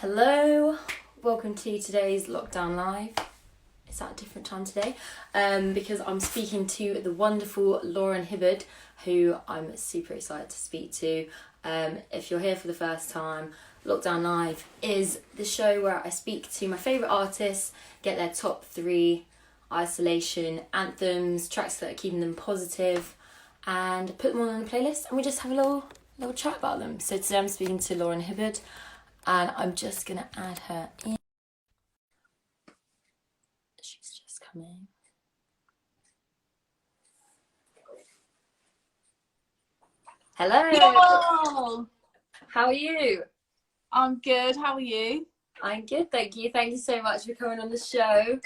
Hello, welcome to today's Lockdown Live. It's at a different time today because I'm speaking to the wonderful Lauran Hibberd, who I'm super excited to speak to. If you're here for the first time, Lockdown Live is the show where I speak to my favourite artists, get their top 3 isolation anthems, tracks that are keeping them positive, and put them all on the playlist, and we just have a little chat about them. So today I'm speaking to Lauran Hibberd, and I'm just going to add her in. She's just coming. Hello. Yo! How are you? I'm good. How are you? I'm good, thank you. Thank you so much for coming on the show.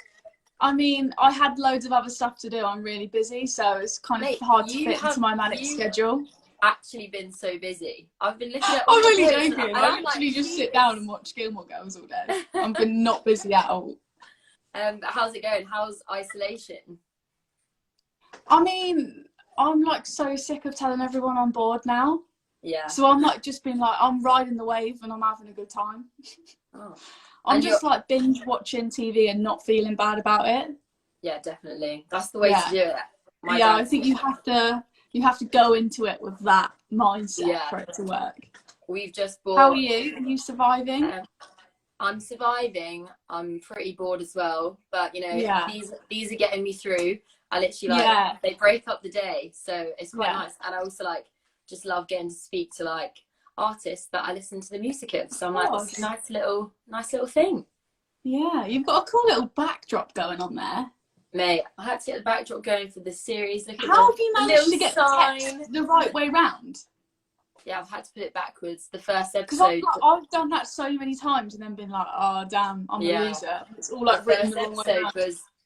I mean, I had loads of other stuff to do. I'm really busy, so it's kind of hard to fit into my manic schedule. Actually been so busy. I've been looking at I'm all the really posts joking. and I I'm literally like, just sit down and watch Gilmore Girls all day. I've been not busy at all. How's it going? How's isolation? I mean, I'm like so sick of telling everyone I'm bored now. Yeah. So I'm like just being like, I'm riding the wave and I'm having a good time. Oh. I'm just like binge watching TV and not feeling bad about it. Yeah, definitely. That's the way to do it. I think you have to go into it with that mindset for it to work. We've just bought. How are you? Are you surviving? I'm surviving. I'm pretty bored as well, but you know, these are getting me through. I literally they break up the day, so it's quite nice. And I also just love getting to speak to artists that I listen to the music of. So I'm like, it's a nice little thing. Yeah, you've got a cool little backdrop going on there. Mate, I had to get the backdrop going for this series. How have you managed to get the text the right way round? Yeah, I've had to put it backwards. The first episode. Because I've done that so many times and then been like, oh damn, I'm a loser. It's all like written the wrong way around.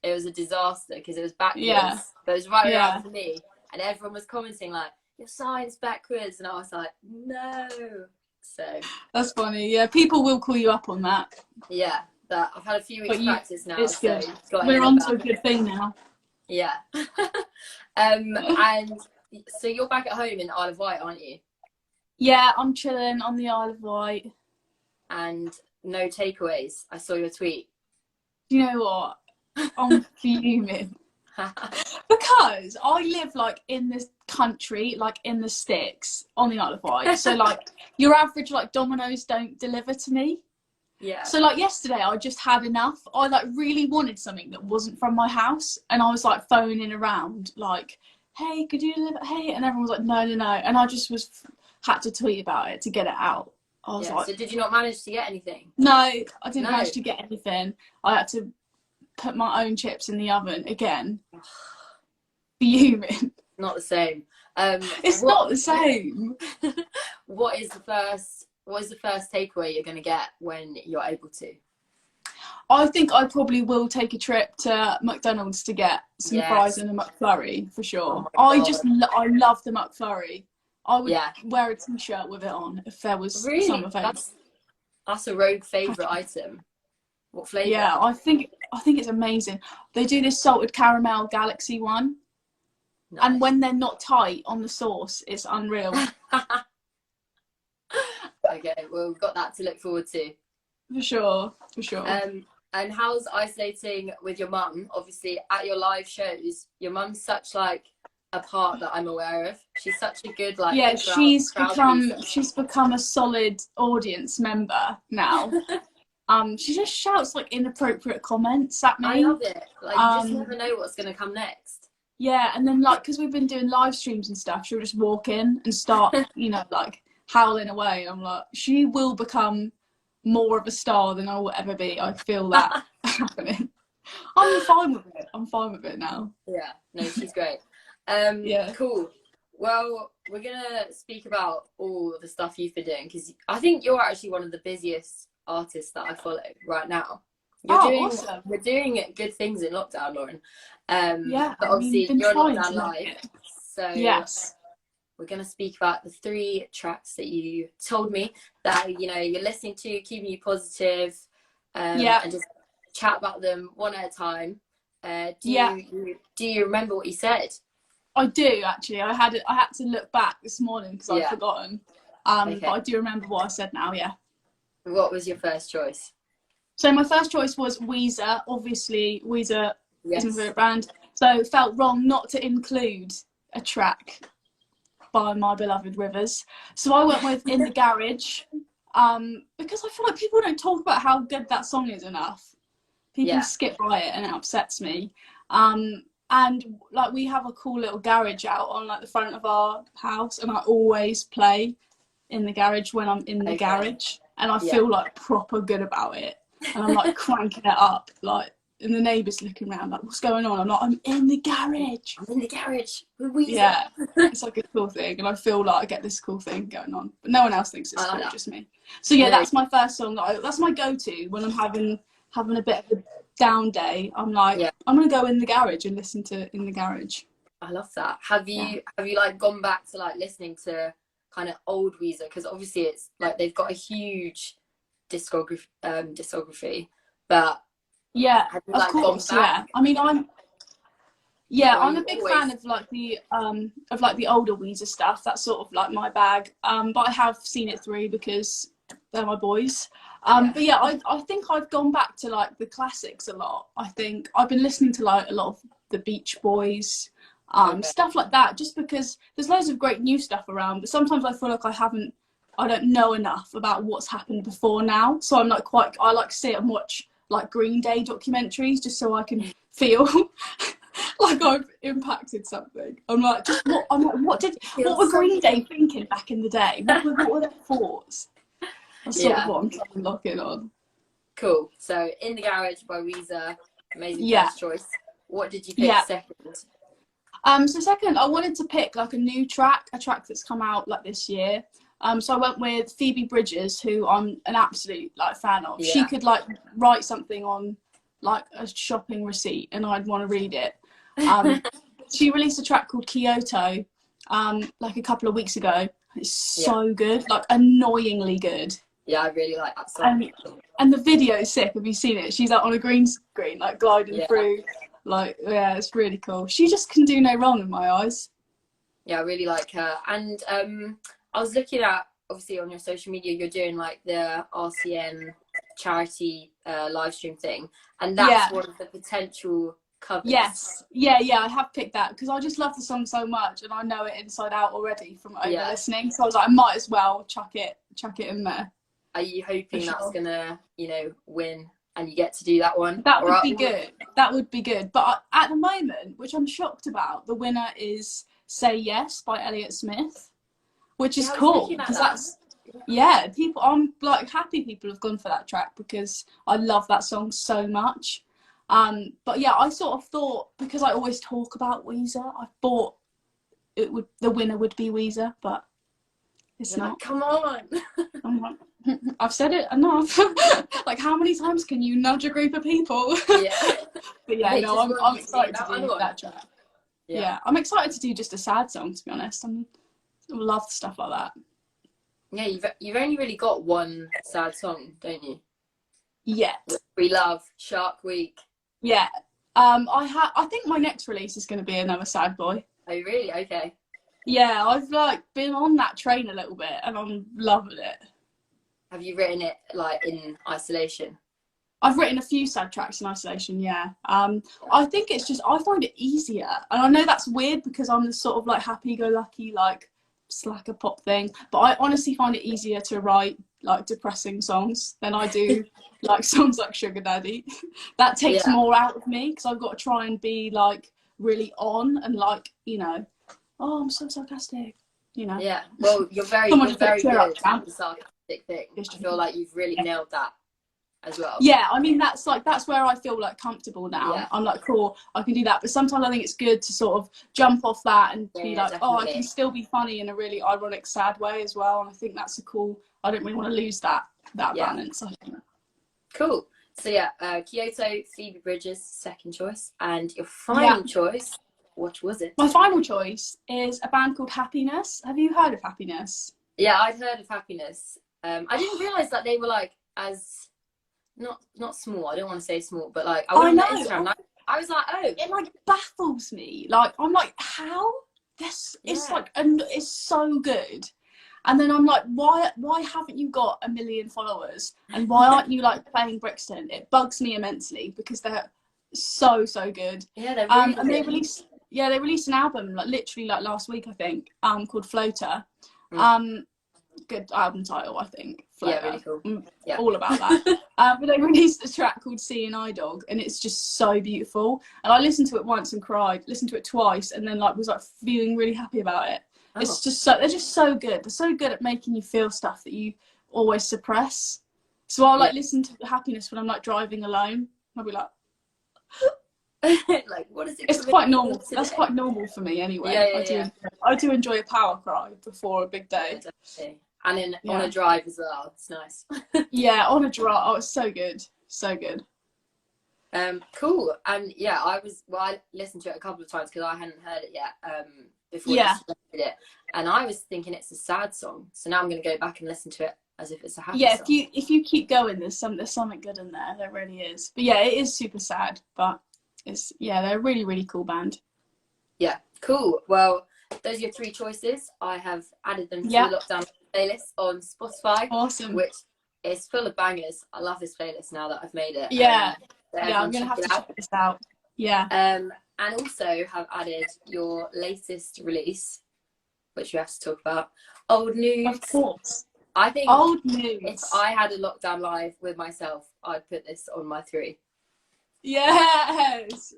It was a disaster because it was backwards. Yeah. But it was right around for me, and everyone was commenting like, "Your sign's backwards," and I was like, "No." So that's funny. Yeah, people will call you up on that. Yeah. That I've had a few weeks practice now. It's good. We're on to a good thing now. Yeah. And so you're back at home in Isle of Wight, aren't you? Yeah, I'm chilling on the Isle of Wight. And no takeaways. I saw your tweet. Do you know what? I'm fuming. Because I live in this country, in the sticks on the Isle of Wight. So your average Domino's don't deliver to me. Yeah. So yesterday I just had enough. I really wanted something that wasn't from my house, and I was phoning around hey, could you deliver? Hey, and everyone was like, no, and I just had to tweet about it to get it out. I was so did you not manage to get anything? No, I didn't manage to get anything. I had to put my own chips in the oven again. Fuming. Not the same. It's not the same. What is the first takeaway you're going to get when you're able to? I think I probably will take a trip to McDonald's to get some fries and a McFlurry for sure. Oh I love the McFlurry. I would wear a t-shirt with it on if there was some available. That's a rogue favourite item. What flavour? Yeah, I think it's amazing. They do this salted caramel galaxy one. Nice. And when they're not tight on the sauce, it's unreal. Okay, well, we've got that to look forward to. For sure. And how's isolating with your mum? Obviously, at your live shows, your mum's such a part that I'm aware of. She's such a good she's become a solid audience member now. She just shouts inappropriate comments at me. I love it. You just never know what's going to come next. Yeah, and then because we've been doing live streams and stuff, she'll just walk in and start, howling away. I'm like, she will become more of a star than I will ever be. I feel that happening. I'm fine with it now. Yeah, no, she's great. Cool. Well, we're gonna speak about all the stuff you've been doing because I think you're actually one of the busiest artists that I follow right now. Awesome. We're doing good things in lockdown, Lauran. But obviously you're in lockdown live, so yes. We're going to speak about the 3 tracks that you told me that you're listening to, keeping you positive, and just chat about them one at a time. Do you remember what you said? I do actually. I had to look back this morning because I'd forgotten. But I do remember what I said now. Yeah. What was your first choice? So my first choice was Weezer. Obviously, Weezer is my Yes. favourite band. So it felt wrong not to include a track by my beloved Rivers. So I went with In the Garage, because I feel like people don't talk about how good that song is enough. People skip by it and it upsets me. And like we have a cool little garage out on like the front of our house, and I always play In the Garage when I'm in the garage, and I feel like proper good about it. And I'm like cranking it up, like, and the neighbours looking around like, what's going on? I'm like, I'm in the garage. I'm in the garage with Weezer. Yeah, it's like a cool thing, and I feel like I get this cool thing going on, but no one else thinks it's cool, just me. So yeah, that's my first song. That's my go-to when I'm having a bit of a down day. I'm like, I'm gonna go in the garage and listen to In the Garage. I love that. Have you like gone back to like listening to kind of old Weezer? Because obviously it's like they've got a huge discography, but yeah, have you, of like, course, gone back? yeah. I mean, I'm a big fan of like the older Weezer stuff. That's sort of like my bag. But I have seen it through because they're my boys. But yeah, I think I've gone back to like the classics a lot. I think I've been listening to like a lot of the Beach Boys, stuff like that, just because there's loads of great new stuff around, but sometimes I feel like I don't know enough about what's happened before now. So I'm like I like to sit and watch like Green Day documentaries just so I can feel like I've impacted something. I'm like, what were Green Day thinking back in the day? What were their thoughts? That's sort of what I'm trying to lock in on. Cool. So In the Garage by Weezer, amazing first choice. What did you pick second? So second, I wanted to pick like a new track, a track that's come out like this year. So I went with Phoebe Bridgers, who I'm an absolute like fan of. She could like write something on like a shopping receipt and I'd want to read it. She released a track called Kyoto like a couple of weeks ago. It's so good, like annoyingly good. Yeah, I really like that song. And the video is sick. Have you seen it? She's like on a green screen, like gliding through. Like, yeah, it's really cool. She just can do no wrong in my eyes. Yeah, I really like her. And I was looking at, obviously on your social media, you're doing like the RCN charity live stream thing. And that's one of the potential covers. Yes. Yeah, I have picked that because I just love the song so much and I know it inside out already from over listening. So I was like, I might as well chuck it in there. Are you hoping that's gonna, win and you get to do that one? That would be good. That would be good. But at the moment, which I'm shocked about, the winner is Say Yes by Elliott Smith, which is cool because that's people. I'm like happy people have gone for that track because I love that song so much. But yeah, I sort of thought, because I always talk about Weezer, I thought the winner would be Weezer, but it's not. Like, come on. I'm like, I've said it enough. Like, how many times can you nudge a group of people? Yeah. But yeah, no, I'm excited to do that track. Yeah, I'm excited to do just a sad song, to be honest. I love stuff like that. Yeah, you've only really got one sad song, don't you? Yeah. We Love, Shark Week. Yeah. I think my next release is going to be another sad boy. Oh, really? Okay. Yeah, I've like been on that train a little bit and I'm loving it. Have you written it like in isolation? I've written a few sad tracks in isolation, yeah. I think it's just, I find it easier. And I know that's weird because I'm the sort of like happy-go-lucky, like slacker pop thing. But I honestly find it easier to write like depressing songs than I do like songs like Sugar Daddy. That takes more out of me because I've got to try and be like really on and like, oh, I'm so sarcastic, Yeah, well, you're very good at the sarcastic thing. I feel like you've really nailed that as well. Yeah, I mean, that's where I feel like comfortable now. Yeah. I'm like, cool, I can do that. But sometimes I think it's good to sort of jump off that and be like, definitely. Oh, I can still be funny in a really ironic, sad way as well. And I think that's I don't really want to lose that balance. I think. Cool. So yeah, Kyoto, Phoebe Bridgers, second choice. And your final choice, what was it? My final choice is a band called Happiness. Have you heard of Happiness? Yeah, I'd heard of Happiness. I didn't realise that they were like as not small. I don't want to say small, but like I went on Instagram. Like, I was like, oh, it like baffles me. Like I'm like, how? This it's like, and it's so good. And then I'm like, why haven't you got 1 million followers? And why aren't you like playing Brixton? It bugs me immensely because they're so good. Yeah, they're really and they released an album like literally like last week, I think, called Floater. Good album title, I think. Floater. Yeah, really cool. Yeah. All about that. But they released a track called Seeing Eye Dog, and it's just so beautiful. And I listened to it once and cried, listened to it twice, and then like was like feeling really happy about it. Oh. It's just they're just so good. They're so good at making you feel stuff that you always suppress. So I'll like listen to Happiness when I'm like driving alone. I'll be like like, what is it? It's quite normal. That's quite normal for me anyway. I do enjoy a power cry before a big day. Definitely. And on a drive as well. It's nice. Yeah, on a drive. Oh, it's so good. So good. Cool. And yeah, I listened to it a couple of times because I hadn't heard it yet before I selected it. And I was thinking it's a sad song. So now I'm going to go back and listen to it as if it's a happy song. Yeah, if you keep going, there's something good in there. There really is. But yeah, it is super sad. But they're a really, really cool band. Yeah. Cool. Well, those are your 3 choices. I have added them to the Lockdown playlist on Spotify. Awesome. Which is full of bangers. I love this playlist now that I've made it. Yeah. I'm going to have to check this out. Yeah. And also have added your latest release, which we have to talk about. Old Nudes. Of course. I think Old Nudes. If I had a Lockdown live with myself, I'd put this on my 3. Yes.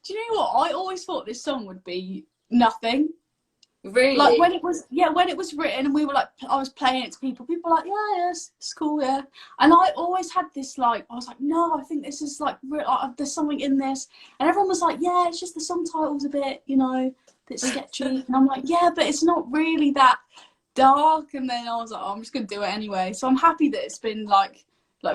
Do you know what? I always thought this song would be nothing. Really? Like when it was written and we were like, I was playing it to people were like, yeah, it's cool, yeah. And I always had this like, I was like, no, I think this is like, there's something in this. And everyone was like, yeah, it's just the song title's a bit, a bit sketchy. And I'm like, yeah, but it's not really that dark. And then I was like, oh, I'm just going to do it anyway. So I'm happy that it's been like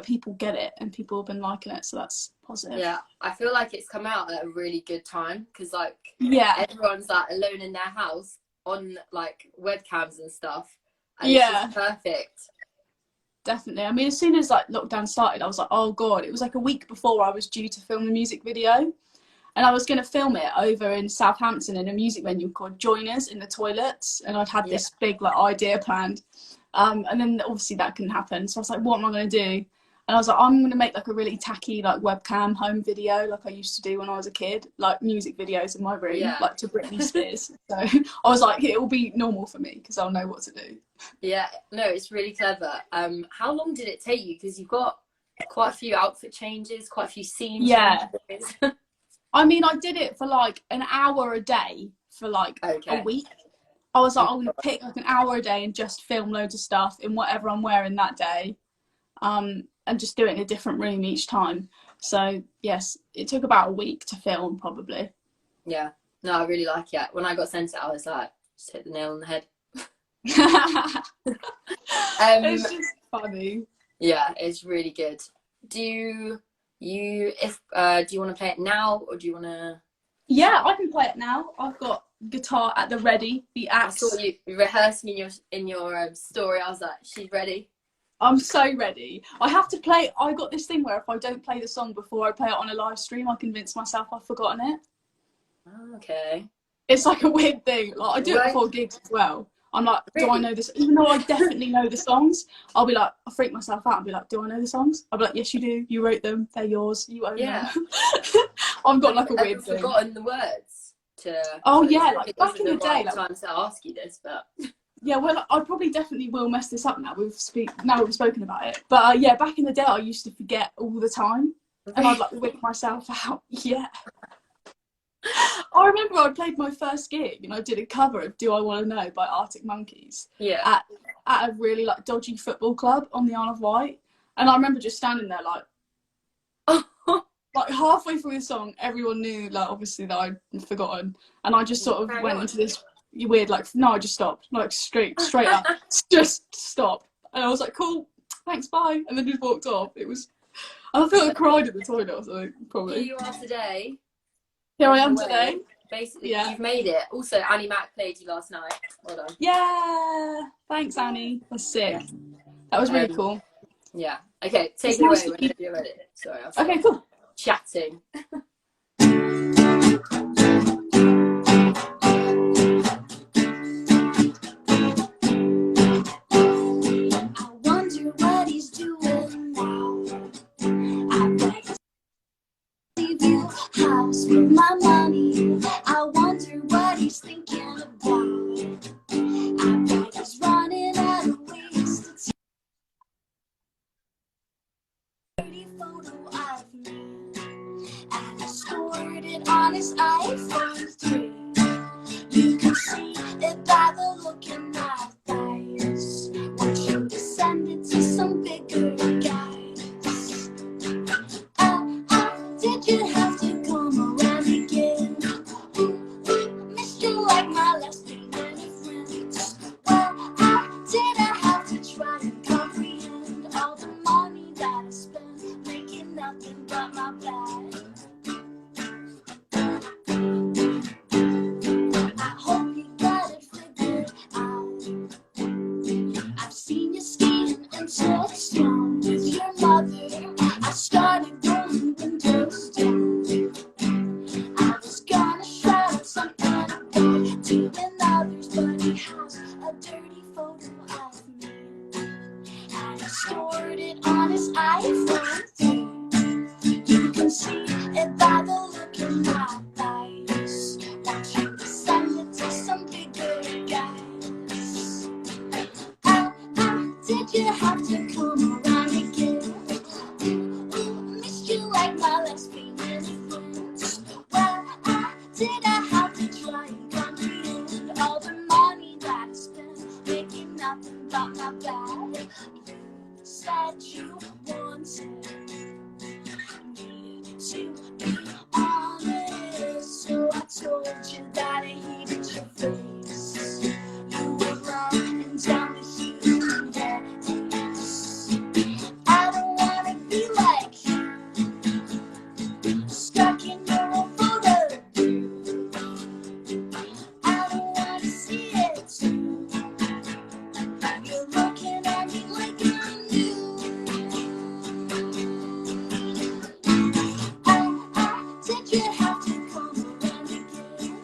people get it and people have been liking it. So that's positive. Yeah, I feel like it's come out at a really good time because like everyone's like alone in their house on like webcams and stuff, and it's just perfect. Definitely. I mean, as soon as like lockdown started, I was like, oh god. It was like a week before I was due to film the music video, and I was going to film it over in Southampton in a music venue called Joiners in the toilets, and I'd had this big like idea planned, and then obviously that couldn't happen. So I was like, what am I going to do? And I was like, I'm going to make like a really tacky like webcam home video like I used to do when I was a kid, like music videos in my room, like to Britney Spears. So I was like, it will be normal for me because I'll know what to do. Yeah, no, it's really clever. How long did it take you? Because you've got quite a few outfit changes, quite a few scenes. Yeah. I mean, I did it for like an hour a day for like a week. I was like, I'm going to pick like an hour a day and just film loads of stuff in whatever I'm wearing that day. And just do it in a different room each time. So yes, it took about a week to film probably. Yeah, no, I really like it. When I got sent it, I was like, just hit the nail on the head. It's just funny. Yeah, it's really good. Do you want to play it now or do you want to? Yeah, I can play it now. I've got guitar at the ready. The axe. I saw you rehearsing in your story. I was like, she's ready. I'm so ready. I have to play. I got this thing where if I don't play the song before I play it on a live stream, I convince myself I've forgotten it. Okay. It's like a weird thing. Like I do it before gigs as well. I'm like, do I know this? Even though I definitely know the songs, I'll be like, I'll freak myself out and be like, do I know the songs? I'll be like, yes, you do. You wrote them. They're yours. You own them. I've got like a weird thing. I've forgotten the words to. Oh yeah, like back in the day. Like times to ask you this, but. Yeah, well, I probably definitely will mess this up now. We've spoken about it. But yeah, back in the day, I used to forget all the time, and I'd like whip myself out. Yeah. I remember I played my first gig, and I did a cover of "Do I Want to Know" by Arctic Monkeys. Yeah. At a really like dodgy football club on the Isle of Wight, and I remember just standing there like. Like halfway through the song, everyone knew like obviously that I'd forgotten, and I just sort of went into this. Weird, like no, I just stopped, like straight up, just stop, and I was like, cool, thanks, bye, and then just walked off. It was, I feel like I cried in the toilet or something, probably. Here you are today. Here I am today. Basically, you've made it. Also, Annie Mac played you last night. Well done. Yeah, thanks, Annie. That's sick. Yeah. That was really cool. Yeah. Okay, take it away whenever you're ready. Sorry. Okay, cool. Chatting. his iPhone 3. You can see it by the look in my eyes. Once you descended to some bigger guys. Did you have to come around again? Missed you like my last few friends. Well, did I have to try and comprehend all the money that I spent making nothing but my bed? I hope you got it figured out. I've seen you skating into the storm with your mother. I started rolling windows down. I was gonna shout something about to others, but he has a dirty photo of me. And he stored it on his iPhone 3. You can see it by the look in my eyes. Once you descended to some bigger guys. Did you have to come around again? Missed you like my lesbian friends. Well, did I have to try and comprehend all the money that I spent making nothing but my bed? You said you wanted me to be honest, so I told you that I hated your face. You were running down the human days. I don't wanna be like you, stuck in your own photo. I don't wanna see it too. You're looking at me like I'm new. Did you have to come around again?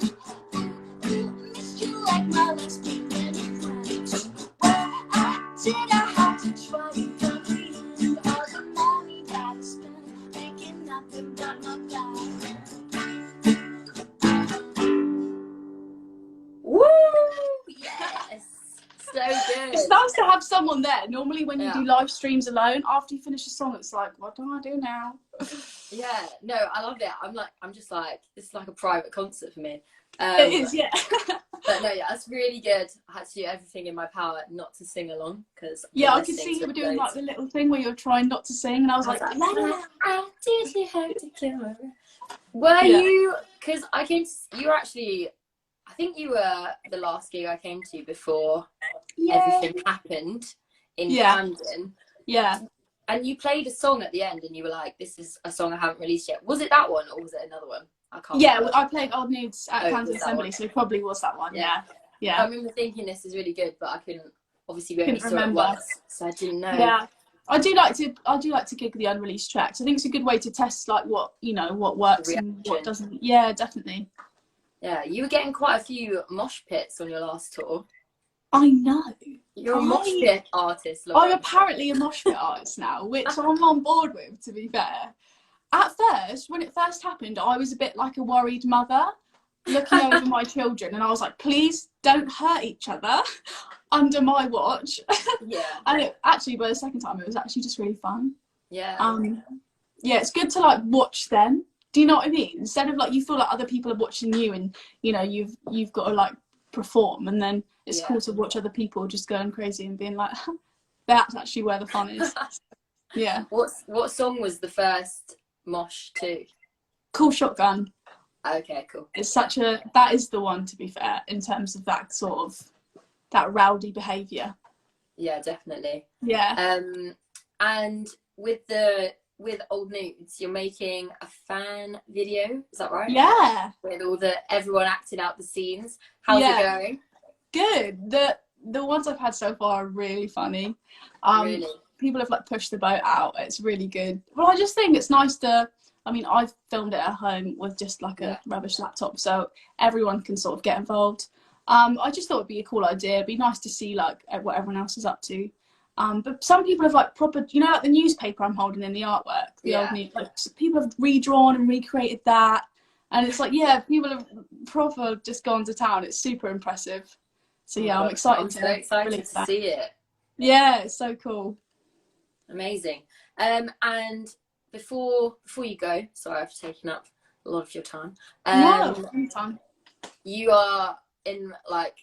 Missed you like my lesbian friends. Well, did I have to try and comprehend all the money that I spent making nothing but my bed? Woo! Yes! So good. It's nice to have someone there. Normally when you Yeah. do live streams alone, after you finish a song, it's like, what do I do now? Yeah, no, I love it. I'm just like, this is like a private concert for me. It is, yeah. But no, yeah, that's really good. I had to do everything in my power not to sing along because Yeah, I could see you were doing like the little thing where you're trying not to sing, and I was like, did you have to kill her? Were Yeah. you? Because I came. You were actually. I think you were the last gig I came to before everything happened in Camden. Yeah. And you played a song at the end, and you were like, "This is a song I haven't released yet." Was it that one, or was it another one? I can't. Yeah, remember. I played Old Nudes at Camden Assembly, one? so it probably was that one. Yeah. Yeah. I remember thinking this is really good, but I couldn't. Obviously, we only Couldn't saw remember. it once, so I didn't know. Yeah. I do like to gig the unreleased tracks. I think it's a good way to test like what works and what doesn't. Yeah, definitely. Yeah, you were getting quite a few mosh pits on your last tour. I know. You're a mosh pit artist, Lauran. I'm apparently a mosh pit artist now, which I'm on board with, to be fair. At first, when it first happened, I was a bit like a worried mother looking over my children, and I was like, please don't hurt each other under my watch. Yeah. And actually, by the second time, it was actually just really fun. Yeah. Yeah, it's good to like watch them. Do you know what I mean? Instead of like you feel like other people are watching you, and you know you've got to like perform, and then it's cool to watch other people just going crazy and being like, that's actually where the fun is. Yeah. What song was the first mosh to? Cool Shotgun. Okay, cool. It's that is the one, to be fair, in terms of that sort of that rowdy behaviour. Yeah, definitely. Yeah. And with Old Nudes, you're making a fan video, is that right? Yeah. With everyone acting out the scenes. How's it going? Good. The ones I've had so far are really funny. Really? People have like pushed the boat out. It's really good. Well, I just think it's nice I've filmed it at home with just like a rubbish laptop, so everyone can sort of get involved. I just thought it'd be a cool idea. It'd be nice to see like what everyone else is up to. But some people have like proper, like the newspaper I'm holding in the artwork, old news, like people have redrawn and recreated that, and it's like people have proper just gone to town. It's super impressive. So I'm excited. I'm so excited to see it. Yeah, it's so cool. Amazing. And before you go, sorry I've taken up a lot of your time. No, anytime. You are in like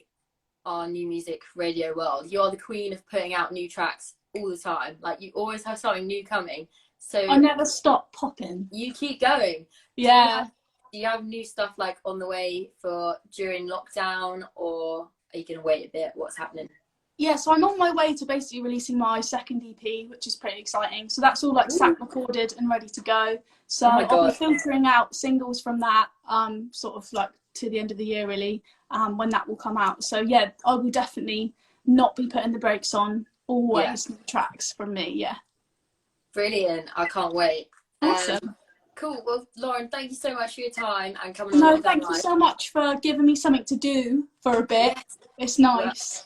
our new music radio world. You are the queen of putting out new tracks all the time. Like you always have something new coming. So I never stop popping. you keep going. Yeah. Do you have new stuff like on the way for during lockdown, or are you gonna wait a bit? What's happening? Yeah, so I'm on my way to basically releasing my second EP, which is pretty exciting. So that's all like sat recorded and ready to go. So Oh my I'll be God. filtering out singles from that, sort of like to the end of the year really, when that will come out. So yeah, I will definitely not be putting the brakes on. Always new tracks from me, yeah. Brilliant. I can't wait. Awesome. Cool. Well, Lauran, thank you so much for your time and coming on No, Lockdown thank you Live. so much for giving me something to do for a bit. Yes. It's nice.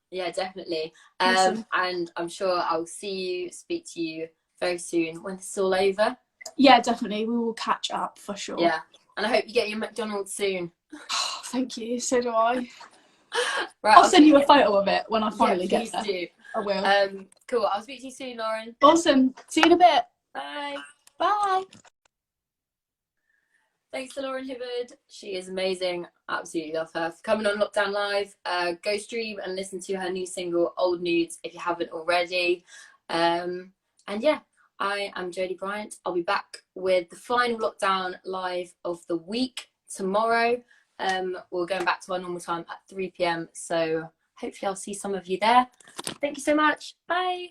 Yeah, definitely. Awesome. And I'm sure I'll speak to you very soon when it's all over. Yeah, definitely. We will catch up for sure. Yeah. And I hope you get your McDonald's soon. Thank you. So do I. Right, I'll send you a photo of it when I finally get there. Do. I will. Cool. I'll speak to you soon, Lauran. Awesome. See you in a bit. Bye. Bye. Thanks to Lauran Hibberd. She is amazing. Absolutely love her. For coming on Lockdown Live. Go stream and listen to her new single, Old Nudes, if you haven't already. And yeah, I am Jodie Bryant. I'll be back with the final Lockdown Live of the week tomorrow. We're going back to our normal time at 3 p.m. So hopefully I'll see some of you there. Thank you so much. Bye.